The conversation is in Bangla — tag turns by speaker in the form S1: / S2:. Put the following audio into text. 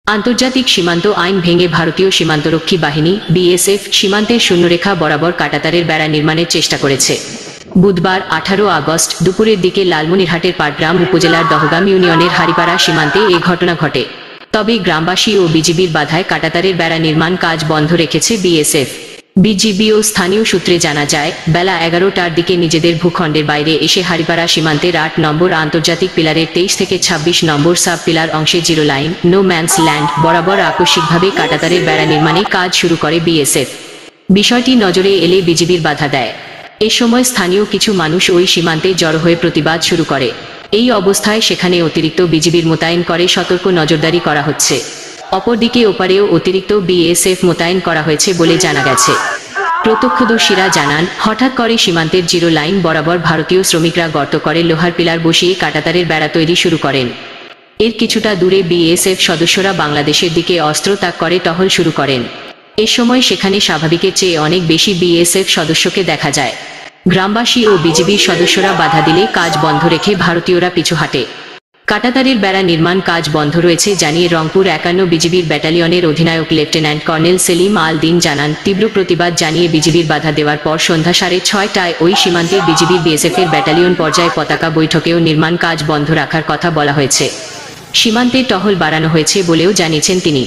S1: আন্তর্জাতিক সীমান্ত আইন ভেঙে ভারতীয় সীমান্তরক্ষী বাহিনী বিএসএফ সীমান্তের শূন্যরেখা বরাবর কাঁটাতারের বেড়া নির্মাণের চেষ্টা করেছে। বুধবার 18 আগস্ট দুপুরের দিকে লালমনিরহাটের পাটগ্রাম উপজেলার দহগাম ইউনিয়নের হারিপাড়া সীমান্তে এ ঘটনা ঘটে। তবে গ্রামবাসী ও বিজিবির বাধায় কাঁটাতারের বেড়া নির্মাণ কাজ বন্ধ রেখেছে বিএসএফ। বিজিবি ও স্থানীয় সূত্রে জানা যায়, বেলা 11টার দিকে নিজেদের ভূখণ্ডের বাইরে এসে হারিপাড়া সীমান্তের 8 নম্বর আন্তর্জাতিক পিলারের 23 থেকে 26 নম্বর সাব পিলার অংশে zero line no man's land বরাবর আকস্মিকভাবে কাঁটাতারের বেড়া নির্মাণে কাজ শুরু করে বিএসএফ। বিষয়টি নজরে এলে বিজিবির বাধা দেয়। এ সময় স্থানীয় কিছু মানুষ ওই সীমান্তে জড়ো হয়ে প্রতিবাদ শুরু করে। এই অবস্থায় সেখানে অতিরিক্ত বিজিবির মোতায়েন করে সতর্ক নজরদারি করা হচ্ছে। অপরদিকে ওপারেও অতিরিক্ত বিএসএফ মোতায়েন করা হয়েছে বলে জানা গেছে। প্রত্যক্ষদর্শীরা জানান, হঠাৎ করে সীমান্তের জিরো লাইন বরাবর ভারতীয় শ্রমিকরা গর্ত করে লোহার পিলার বসিয়ে কাঁটাতারের বেড়া তৈরি শুরু করেন। এর কিছুটা দূরে বিএসএফ সদস্যরা বাংলাদেশের দিকে অস্ত্র তাক করে টহল শুরু করেন। এ সময় সেখানে স্বাভাবিকের চেয়ে অনেক বেশি বিএসএফ সদস্যকে দেখা যায়। গ্রামবাসী ও বিজিবির সদস্যরা বাধা দিলে কাজ বন্ধ রেখে ভারতীয়রা পিছু হাঁটে। কাঁটাতারের বেড়া নির্মাণ কাজ বন্ধ রয়েছে জানিয়ে রংপুর 51 বিজিবির ব্যাটালিয়নের অধিনায়ক লেফটেন্যান্ট কর্নেল সেলিম আল দিন জানান, তীব্র প্রতিবাদ জানিয়ে বিজিবির বাধা দেওয়ার পর সন্ধ্যা 6:30টায় ওই সীমান্তে বিজিবির বিএসএফের ব্যাটালিয়ন পর্যায়ে পতাকা বৈঠকেও নির্মাণ কাজ বন্ধ রাখার কথা বলা হয়েছে। সীমান্তে টহল বাড়ানো হয়েছে বলেও জানিয়েছেন তিনি।